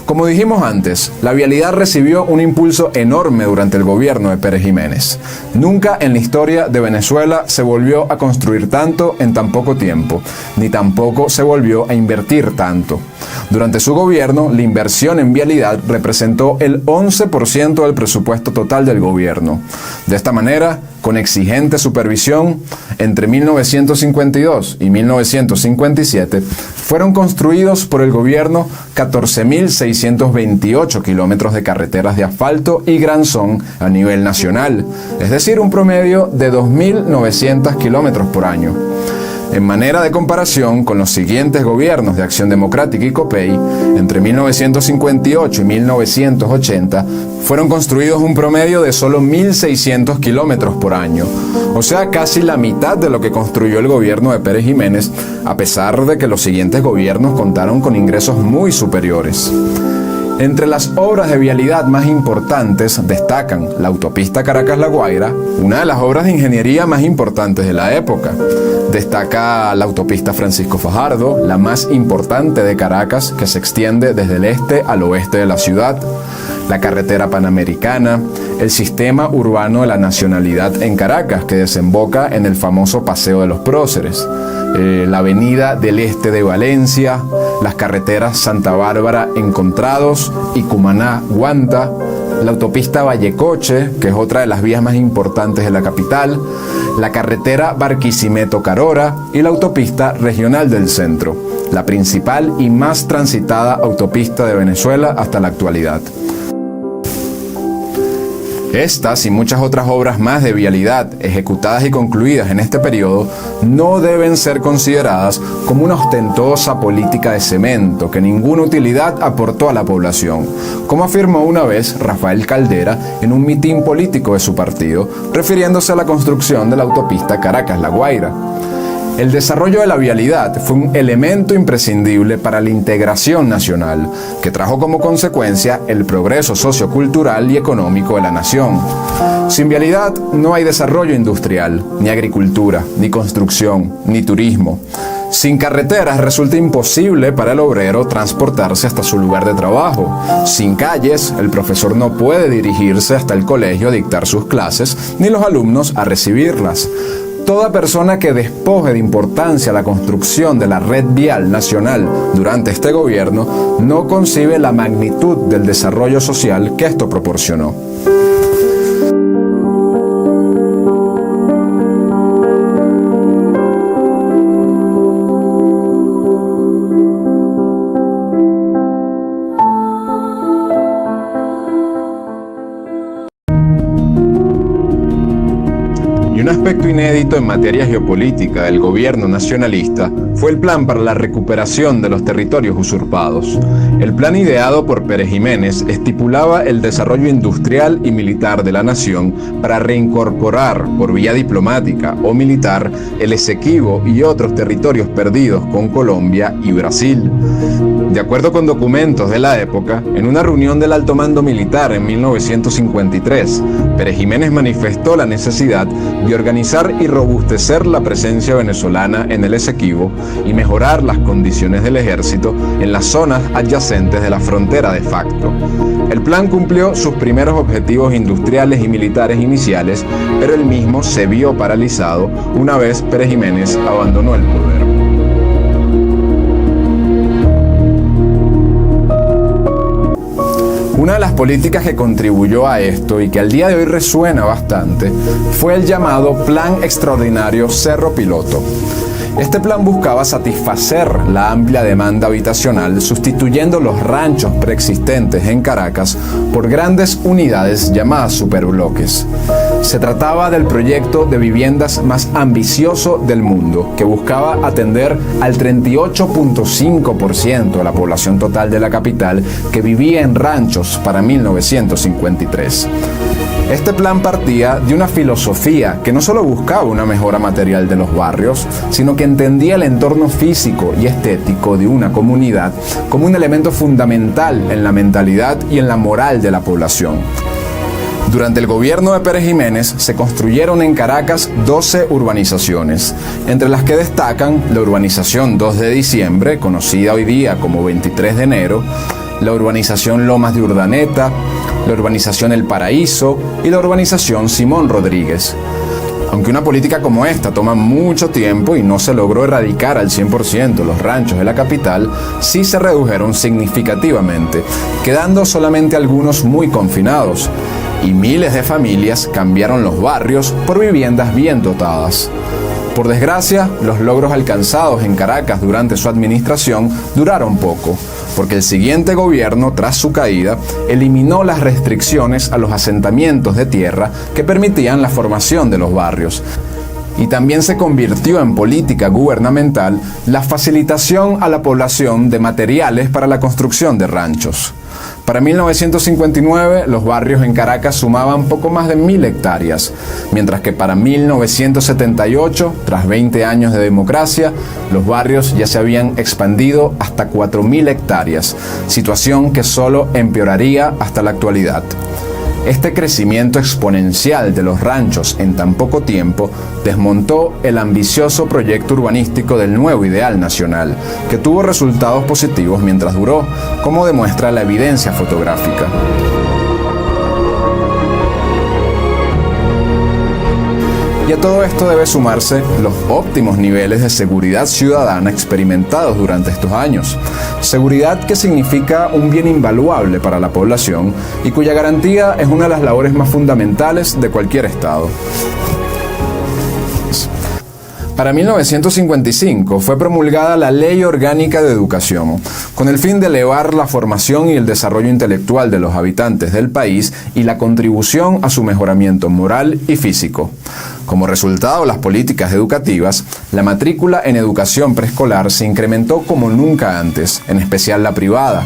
Como dijimos antes, la vialidad recibió un impulso enorme durante el gobierno de Pérez Jiménez. Nunca en la historia de Venezuela se volvió a construir tanto en tan poco tiempo, ni tampoco se volvió a invertir tanto. Durante su gobierno, la inversión en vialidad representó el 11% del presupuesto total del gobierno. De esta manera, con con exigente supervisión, entre 1952 y 1957 fueron construidos por el gobierno 14.628 kilómetros de carreteras de asfalto y granzón a nivel nacional, es decir, un promedio de 2.900 kilómetros por año. En manera de comparación con los siguientes gobiernos de Acción Democrática y COPEI, entre 1958 y 1980, fueron construidos un promedio de solo 1.600 kilómetros por año, o sea, casi la mitad de lo que construyó el gobierno de Pérez Jiménez, a pesar de que los siguientes gobiernos contaron con ingresos muy superiores. Entre las obras de vialidad más importantes destacan la autopista Caracas-La Guaira, una de las obras de ingeniería más importantes de la época. Destaca la autopista Francisco Fajardo, la más importante de Caracas, que se extiende desde el este al oeste de la ciudad, la carretera panamericana, el sistema urbano de la nacionalidad en Caracas, que desemboca en el famoso Paseo de los Próceres, la avenida del Este de Valencia, las carreteras Santa Bárbara Encontrados y Cumaná-Guanta, la autopista Vallecoche, que es otra de las vías más importantes de la capital, la carretera Barquisimeto-Carora y la autopista regional del centro, la principal y más transitada autopista de Venezuela hasta la actualidad. Estas y muchas otras obras más de vialidad ejecutadas y concluidas en este periodo no deben ser consideradas como una ostentosa política de cemento que ninguna utilidad aportó a la población, como afirmó una vez Rafael Caldera en un mitin político de su partido, refiriéndose a la construcción de la autopista Caracas-La Guaira. El desarrollo de la vialidad fue un elemento imprescindible para la integración nacional, que trajo como consecuencia el progreso sociocultural y económico de la nación. Sin vialidad no hay desarrollo industrial, ni agricultura, ni construcción, ni turismo. Sin carreteras resulta imposible para el obrero transportarse hasta su lugar de trabajo. Sin calles, el profesor no puede dirigirse hasta el colegio a dictar sus clases, ni los alumnos a recibirlas. Toda persona que despoje de importancia la construcción de la red vial nacional durante este gobierno no concibe la magnitud del desarrollo social que esto proporcionó. Un aspecto inédito en materia geopolítica del gobierno nacionalista fue el plan para la recuperación de los territorios usurpados. El plan ideado por Pérez Jiménez estipulaba el desarrollo industrial y militar de la nación para reincorporar por vía diplomática o militar el Esequibo y otros territorios perdidos con Colombia y Brasil. De acuerdo con documentos de la época, en una reunión del alto mando militar en 1953, Pérez Jiménez manifestó la necesidad de organizar y robustecer la presencia venezolana en el Esequibo y mejorar las condiciones del ejército en las zonas adyacentes de la frontera de facto. El plan cumplió sus primeros objetivos industriales y militares iniciales, pero el mismo se vio paralizado una vez Pérez Jiménez abandonó el poder. Una de las políticas que contribuyó a esto y que al día de hoy resuena bastante fue el llamado Plan Extraordinario Cerro Piloto. Este plan buscaba satisfacer la amplia demanda habitacional sustituyendo los ranchos preexistentes en Caracas por grandes unidades llamadas superbloques. Se trataba del proyecto de viviendas más ambicioso del mundo, que buscaba atender al 38.5% de la población total de la capital que vivía en ranchos para 1953. Este plan partía de una filosofía que no solo buscaba una mejora material de los barrios, sino que entendía el entorno físico y estético de una comunidad como un elemento fundamental en la mentalidad y en la moral de la población. Durante el gobierno de Pérez Jiménez se construyeron en Caracas 12 urbanizaciones, entre las que destacan la urbanización 2 de diciembre, conocida hoy día como 23 de enero, la urbanización Lomas de Urdaneta, la urbanización El Paraíso y la urbanización Simón Rodríguez. Aunque una política como esta toma mucho tiempo y no se logró erradicar al 100% los ranchos de la capital, sí se redujeron significativamente, quedando solamente algunos muy confinados. y miles de familias cambiaron los barrios por viviendas bien dotadas. Por desgracia, los logros alcanzados en Caracas durante su administración duraron poco, porque el siguiente gobierno, tras su caída, eliminó las restricciones a los asentamientos de tierra que permitían la formación de los barrios. Y también se convirtió en política gubernamental la facilitación a la población de materiales para la construcción de ranchos. Para 1959, los barrios en Caracas sumaban poco más de 1.000 hectáreas, mientras que para 1978, tras 20 años de democracia, los barrios ya se habían expandido hasta 4.000 hectáreas, situación que solo empeoraría hasta la actualidad. Este crecimiento exponencial de los ranchos en tan poco tiempo desmontó el ambicioso proyecto urbanístico del nuevo ideal nacional, que tuvo resultados positivos mientras duró, como demuestra la evidencia fotográfica. Y a todo esto debe sumarse los óptimos niveles de seguridad ciudadana experimentados durante estos años. Seguridad que significa un bien invaluable para la población y cuya garantía es una de las labores más fundamentales de cualquier Estado. Para 1955 fue promulgada la Ley Orgánica de Educación, con el fin de elevar la formación y el desarrollo intelectual de los habitantes del país y la contribución a su mejoramiento moral y físico. Como resultado de las políticas educativas, la matrícula en educación preescolar se incrementó como nunca antes, en especial la privada.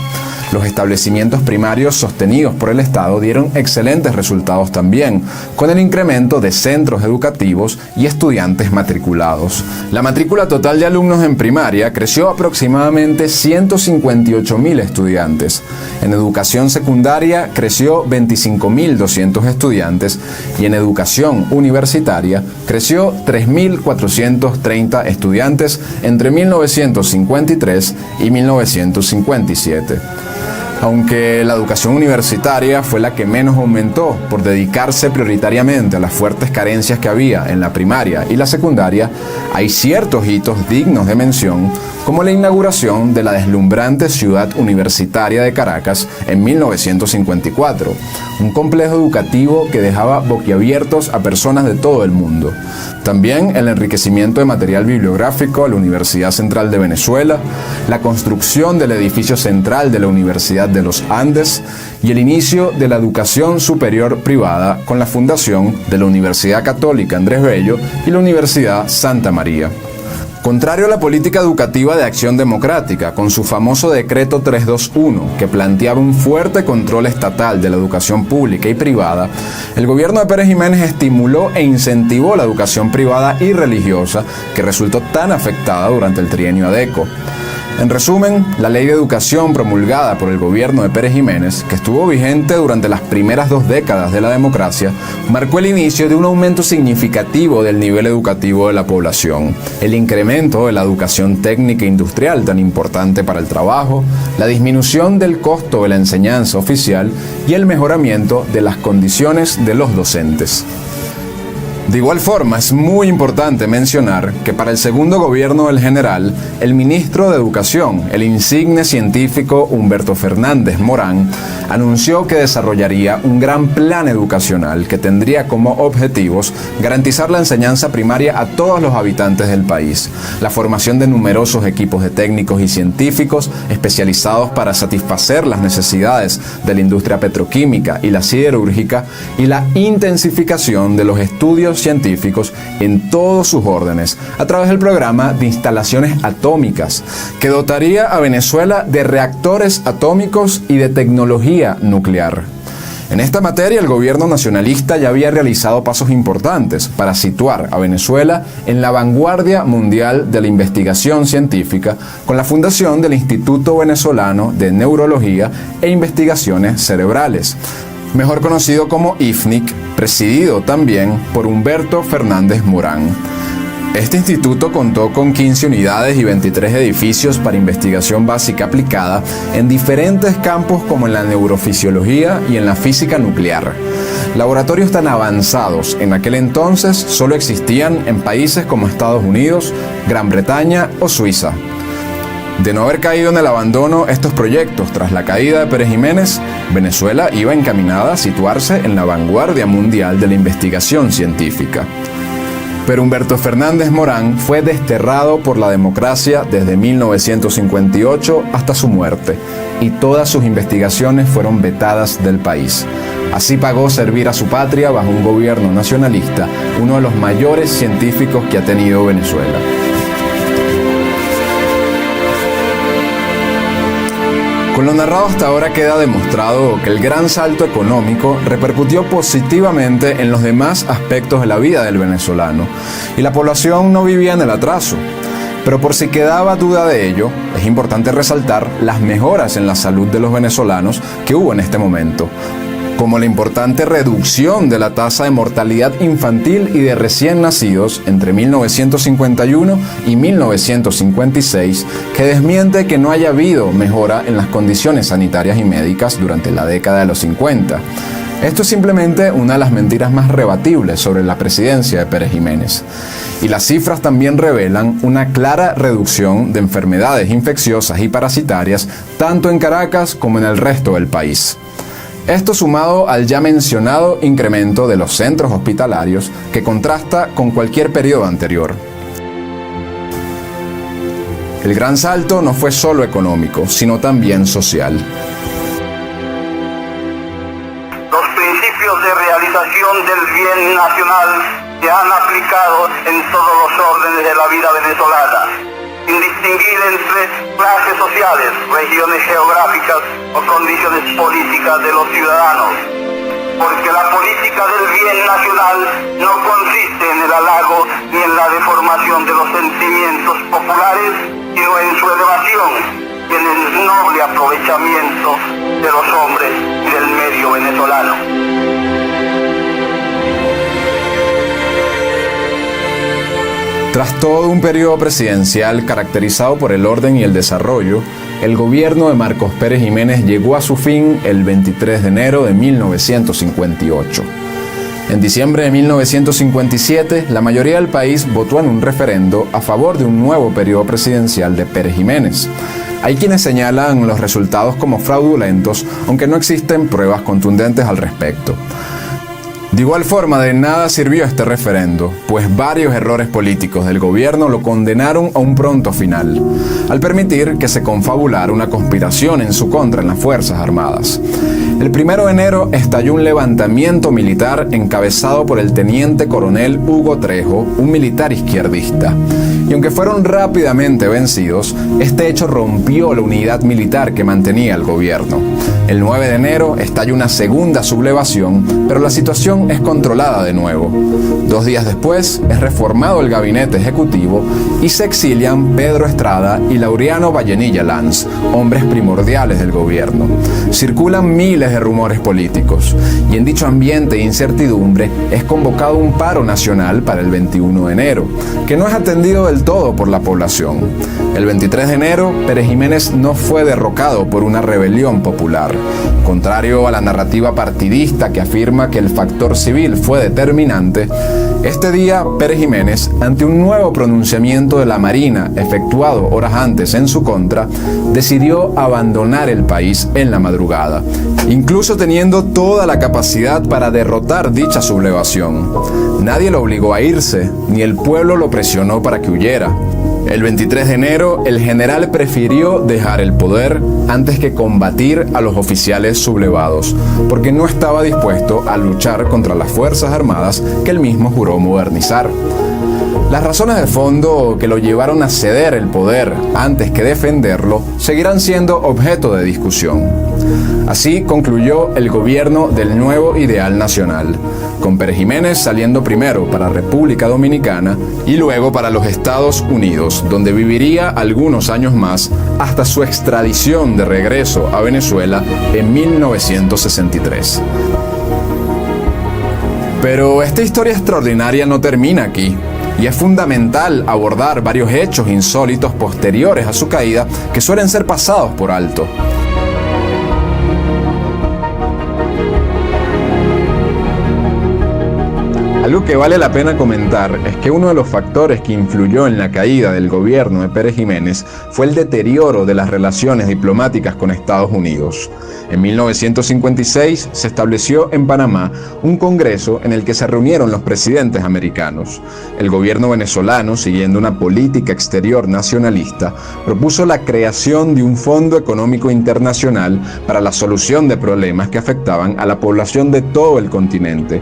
Los establecimientos primarios sostenidos por el Estado dieron excelentes resultados también, con el incremento de centros educativos y estudiantes matriculados. La matrícula total de alumnos en primaria creció aproximadamente 158.000 estudiantes. En educación secundaria creció 25.200 estudiantes y en educación universitaria creció 3.430 estudiantes entre 1953 y 1957. Aunque la educación universitaria fue la que menos aumentó por dedicarse prioritariamente a las fuertes carencias que había en la primaria y la secundaria, hay ciertos hitos dignos de mención, como la inauguración de la deslumbrante ciudad universitaria de Caracas en 1954, un complejo educativo que dejaba boquiabiertos a personas de todo el mundo. También el enriquecimiento de material bibliográfico a la Universidad Central de Venezuela, la construcción del edificio central de la Universidad de los Andes y el inicio de la educación superior privada con la fundación de la Universidad Católica Andrés Bello y la Universidad Santa María. Contrario a la política educativa de Acción Democrática, con su famoso decreto 321, que planteaba un fuerte control estatal de la educación pública y privada, el gobierno de Pérez Jiménez estimuló e incentivó la educación privada y religiosa, que resultó tan afectada durante el trienio ADECO. En resumen, la ley de educación promulgada por el gobierno de Pérez Jiménez, que estuvo vigente durante las primeras 2 décadas de la democracia, marcó el inicio de un aumento significativo del nivel educativo de la población, el incremento de la educación técnica e industrial tan importante para el trabajo, la disminución del costo de la enseñanza oficial y el mejoramiento de las condiciones de los docentes. De igual forma, es muy importante mencionar que para el segundo gobierno del general, el ministro de Educación, el insigne científico Humberto Fernández Morán, anunció que desarrollaría un gran plan educacional que tendría como objetivos garantizar la enseñanza primaria a todos los habitantes del país, la formación de numerosos equipos de técnicos y científicos especializados para satisfacer las necesidades de la industria petroquímica y la siderúrgica y la intensificación de los estudios científicos en todos sus órdenes a través del programa de instalaciones atómicas que dotaría a Venezuela de reactores atómicos y de tecnología nuclear. En esta materia, el gobierno nacionalista ya había realizado pasos importantes para situar a Venezuela en la vanguardia mundial de la investigación científica con la fundación del Instituto Venezolano de Neurología e Investigaciones Cerebrales, mejor conocido como IFNIC, presidido también por Humberto Fernández Morán. Este instituto contó con 15 unidades y 23 edificios para investigación básica aplicada en diferentes campos como en la neurofisiología y en la física nuclear. Laboratorios tan avanzados en aquel entonces solo existían en países como Estados Unidos, Gran Bretaña o Suiza. De no haber caído en el abandono estos proyectos tras la caída de Pérez Jiménez, Venezuela iba encaminada a situarse en la vanguardia mundial de la investigación científica. Pero Humberto Fernández Morán fue desterrado por la democracia desde 1958 hasta su muerte, y todas sus investigaciones fueron vetadas del país. Así pagó servir a su patria bajo un gobierno nacionalista, uno de los mayores científicos que ha tenido Venezuela. Con lo narrado hasta ahora queda demostrado que el gran salto económico repercutió positivamente en los demás aspectos de la vida del venezolano, y la población no vivía en el atraso. Pero por si quedaba duda de ello, es importante resaltar las mejoras en la salud de los venezolanos que hubo en este momento, como la importante reducción de la tasa de mortalidad infantil y de recién nacidos entre 1951 y 1956, que desmiente que no haya habido mejora en las condiciones sanitarias y médicas durante la década de los 50. Esto es simplemente una de las mentiras más rebatibles sobre la presidencia de Pérez Jiménez. Y las cifras también revelan una clara reducción de enfermedades infecciosas y parasitarias tanto en Caracas como en el resto del país. Esto sumado al ya mencionado incremento de los centros hospitalarios, que contrasta con cualquier periodo anterior. El gran salto no fue solo económico, sino también social. Los principios de realización del bien nacional se han aplicado en todos los órdenes de la vida venezolana, sin distinguir entre clases sociales, regiones geográficas o condiciones políticas de los ciudadanos. Porque la política del bien nacional no consiste en el halago ni en la deformación de los sentimientos populares, sino en su elevación y en el noble aprovechamiento de los hombres y del medio venezolano. Tras todo un periodo presidencial caracterizado por el orden y el desarrollo, el gobierno de Marcos Pérez Jiménez llegó a su fin el 23 de enero de 1958. En diciembre de 1957, la mayoría del país votó en un referendo a favor de un nuevo periodo presidencial de Pérez Jiménez. Hay quienes señalan los resultados como fraudulentos, aunque no existen pruebas contundentes al respecto. De igual forma, de nada sirvió este referendo, pues varios errores políticos del gobierno lo condenaron a un pronto final, al permitir que se confabulara una conspiración en su contra en las Fuerzas Armadas. El 1 de enero estalló un levantamiento militar encabezado por el teniente coronel Hugo Trejo, un militar izquierdista. Y aunque fueron rápidamente vencidos, este hecho rompió la unidad militar que mantenía el gobierno. El 9 de enero estalla una segunda sublevación, pero la situación es controlada de nuevo. 2 días después es reformado el gabinete ejecutivo y se exilian Pedro Estrada y Laureano Vallenilla Lanz, hombres primordiales del gobierno. Circulan miles de rumores políticos y en dicho ambiente de incertidumbre es convocado un paro nacional para el 21 de enero, que no es atendido del todo por la población. El 23 de enero, Pérez Jiménez no fue derrocado por una rebelión popular. Contrario a la narrativa partidista que afirma que el factor civil fue determinante, este día Pérez Jiménez, ante un nuevo pronunciamiento de la Marina efectuado horas antes en su contra, decidió abandonar el país en la madrugada, incluso teniendo toda la capacidad para derrotar dicha sublevación. Nadie lo obligó a irse, ni el pueblo lo presionó para que huyera. El 23 de enero, el general prefirió dejar el poder antes que combatir a los oficiales sublevados, porque no estaba dispuesto a luchar contra las Fuerzas Armadas que él mismo juró modernizar. Las razones de fondo que lo llevaron a ceder el poder antes que defenderlo seguirán siendo objeto de discusión. Así concluyó el gobierno del nuevo ideal nacional, con Pérez Jiménez saliendo primero para República Dominicana y luego para los Estados Unidos, donde viviría algunos años más hasta su extradición de regreso a Venezuela en 1963. Pero esta historia extraordinaria no termina aquí, y es fundamental abordar varios hechos insólitos posteriores a su caída que suelen ser pasados por alto. Algo que vale la pena comentar es que uno de los factores que influyó en la caída del gobierno de Pérez Jiménez fue el deterioro de las relaciones diplomáticas con Estados Unidos. En 1956 se estableció en Panamá un congreso en el que se reunieron los presidentes americanos. El gobierno venezolano, siguiendo una política exterior nacionalista, propuso la creación de un Fondo Económico Internacional para la solución de problemas que afectaban a la población de todo el continente.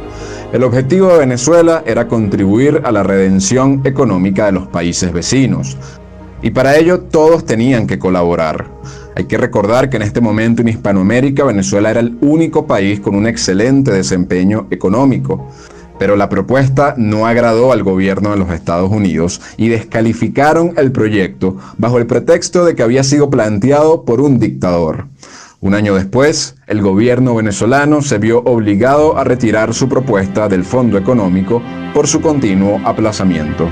El objetivo de Venezuela era contribuir a la redención económica de los países vecinos. Y para ello todos tenían que colaborar. Hay que recordar que en este momento en Hispanoamérica Venezuela era el único país con un excelente desempeño económico. Pero la propuesta no agradó al gobierno de los Estados Unidos y descalificaron el proyecto bajo el pretexto de que había sido planteado por un dictador. Un año después, el gobierno venezolano se vio obligado a retirar su propuesta del Fondo Económico por su continuo aplazamiento.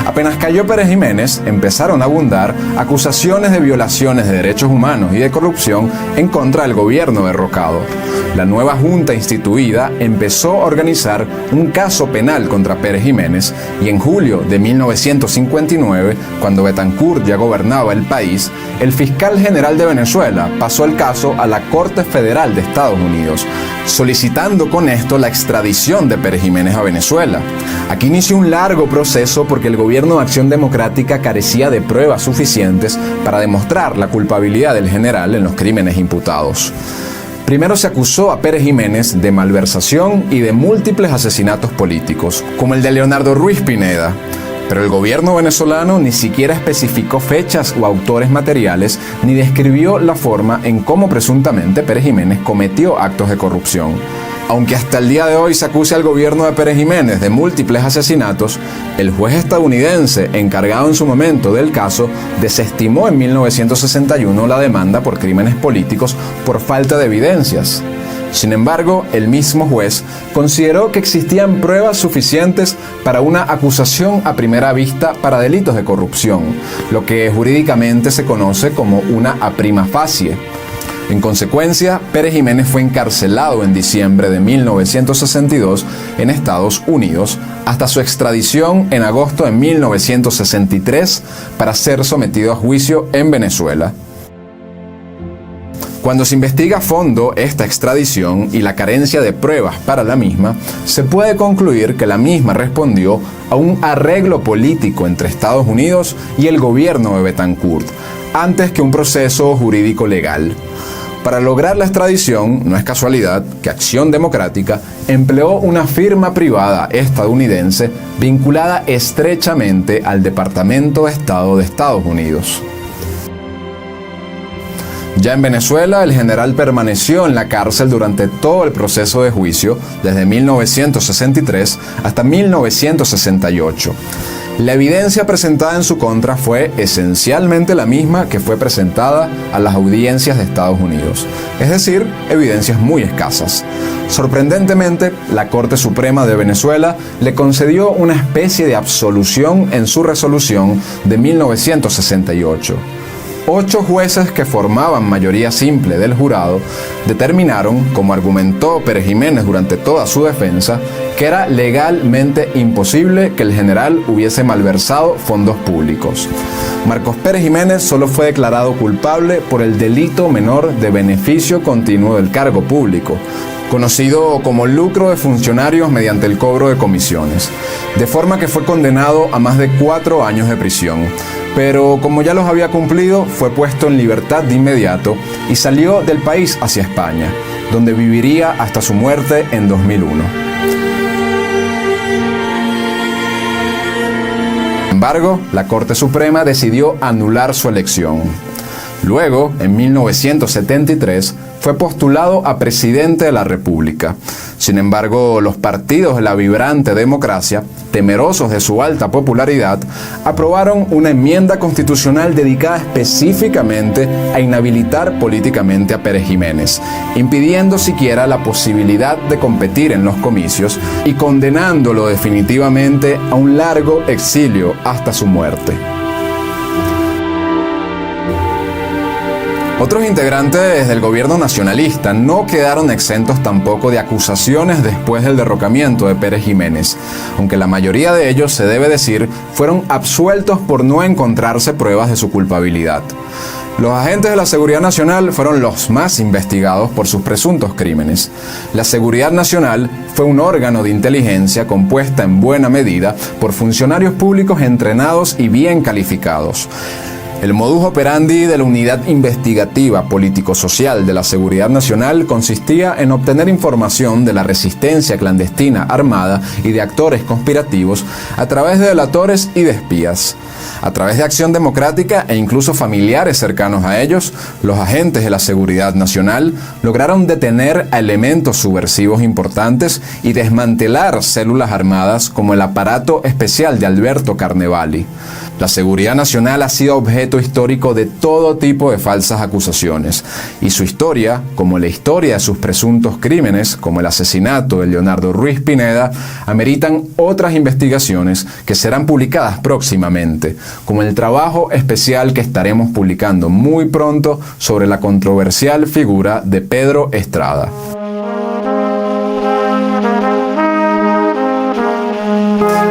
Apenas cayó Pérez Jiménez, empezaron a abundar acusaciones de violaciones de derechos humanos y de corrupción en contra del gobierno derrocado. La nueva junta instituida empezó a organizar un caso penal contra Pérez Jiménez y en julio de 1959, cuando Betancourt ya gobernaba el país, el fiscal general de Venezuela pasó el caso a la Corte Federal de Estados Unidos, solicitando con esto la extradición de Pérez Jiménez a Venezuela. Aquí inició un largo proceso porque el gobierno de Acción Democrática carecía de pruebas suficientes para demostrar la culpabilidad del general en los crímenes imputados. Primero se acusó a Pérez Jiménez de malversación y de múltiples asesinatos políticos, como el de Leonardo Ruiz Pineda. Pero el gobierno venezolano ni siquiera especificó fechas o autores materiales, ni describió la forma en cómo presuntamente Pérez Jiménez cometió actos de corrupción. Aunque hasta el día de hoy se acuse al gobierno de Pérez Jiménez de múltiples asesinatos, el juez estadounidense encargado en su momento del caso desestimó en 1961 la demanda por crímenes políticos por falta de evidencias. Sin embargo, el mismo juez consideró que existían pruebas suficientes para una acusación a primera vista para delitos de corrupción, lo que jurídicamente se conoce como una a prima facie. En consecuencia, Pérez Jiménez fue encarcelado en diciembre de 1962 en Estados Unidos hasta su extradición en agosto de 1963 para ser sometido a juicio en Venezuela. Cuando se investiga a fondo esta extradición y la carencia de pruebas para la misma, se puede concluir que la misma respondió a un arreglo político entre Estados Unidos y el gobierno de Betancourt, antes que un proceso jurídico legal. Para lograr la extradición, no es casualidad que Acción Democrática empleó una firma privada estadounidense vinculada estrechamente al Departamento de Estado de Estados Unidos. Ya en Venezuela, el general permaneció en la cárcel durante todo el proceso de juicio, desde 1963 hasta 1968. La evidencia presentada en su contra fue esencialmente la misma que fue presentada a las audiencias de Estados Unidos, es decir, evidencias muy escasas. Sorprendentemente, la Corte Suprema de Venezuela le concedió una especie de absolución en su resolución de 1968. 8 jueces que formaban mayoría simple del jurado determinaron, como argumentó Pérez Jiménez durante toda su defensa, que era legalmente imposible que el general hubiese malversado fondos públicos. Marcos Pérez Jiménez solo fue declarado culpable por el delito menor de beneficio continuo del cargo público, conocido como lucro de funcionarios mediante el cobro de comisiones, de forma que fue condenado a más de 4 años de prisión. Pero como ya los había cumplido, fue puesto en libertad de inmediato y salió del país hacia España, donde viviría hasta su muerte en 2001. Sin embargo, la Corte Suprema decidió anular su elección. Luego, en 1973, fue postulado a presidente de la República. Sin embargo, los partidos de la vibrante democracia, temerosos de su alta popularidad, aprobaron una enmienda constitucional dedicada específicamente a inhabilitar políticamente a Pérez Jiménez, impidiendo siquiera la posibilidad de competir en los comicios y condenándolo definitivamente a un largo exilio hasta su muerte. Otros integrantes del gobierno nacionalista no quedaron exentos tampoco de acusaciones después del derrocamiento de Pérez Jiménez, aunque la mayoría de ellos, se debe decir, fueron absueltos por no encontrarse pruebas de su culpabilidad. Los agentes de la Seguridad Nacional fueron los más investigados por sus presuntos crímenes. La Seguridad Nacional fue un órgano de inteligencia compuesta en buena medida por funcionarios públicos entrenados y bien calificados. El modus operandi de la Unidad Investigativa Político-Social de la Seguridad Nacional consistía en obtener información de la resistencia clandestina armada y de actores conspirativos a través de delatores y de espías. A través de Acción Democrática e incluso familiares cercanos a ellos, los agentes de la Seguridad Nacional lograron detener a elementos subversivos importantes y desmantelar células armadas como el aparato especial de Alberto Carnevali. La Seguridad Nacional ha sido objeto histórico de todo tipo de falsas acusaciones, y su historia, como la historia de sus presuntos crímenes, como el asesinato de Leonardo Ruiz Pineda, ameritan otras investigaciones que serán publicadas próximamente, como el trabajo especial que estaremos publicando muy pronto sobre la controversial figura de Pedro Estrada.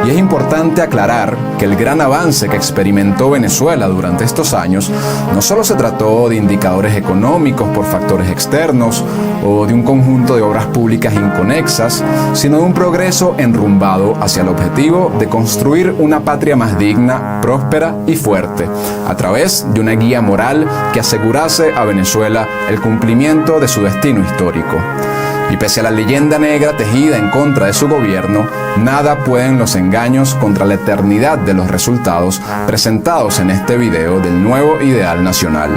Y es importante aclarar que el gran avance que experimentó Venezuela durante estos años no solo se trató de indicadores económicos por factores externos o de un conjunto de obras públicas inconexas, sino de un progreso enrumbado hacia el objetivo de construir una patria más digna, próspera y fuerte, a través de una guía moral que asegurase a Venezuela el cumplimiento de su destino histórico. Y pese a la leyenda negra tejida en contra de su gobierno, nada pueden los engaños contra la eternidad de los resultados presentados en este video del nuevo ideal nacional.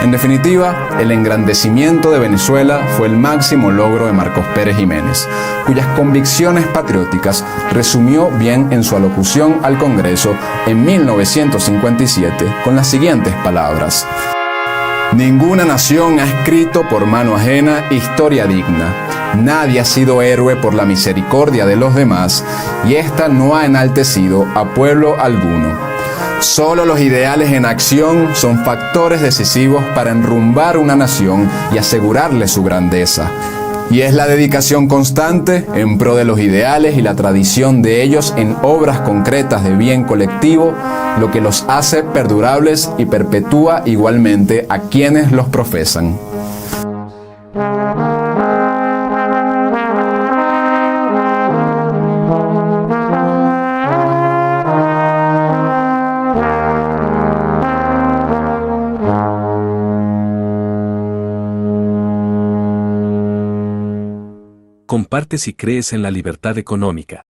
En definitiva, el engrandecimiento de Venezuela fue el máximo logro de Marcos Pérez Jiménez, cuyas convicciones patrióticas resumió bien en su alocución al Congreso en 1957 con las siguientes palabras: "Ninguna nación ha escrito por mano ajena historia digna. Nadie ha sido héroe por la misericordia de los demás, y ésta no ha enaltecido a pueblo alguno. Solo los ideales en acción son factores decisivos para enrumbar una nación y asegurarle su grandeza. Y es la dedicación constante en pro de los ideales y la tradición de ellos en obras concretas de bien colectivo lo que los hace perdurables y perpetúa igualmente a quienes los profesan". Comparte si crees en la libertad económica.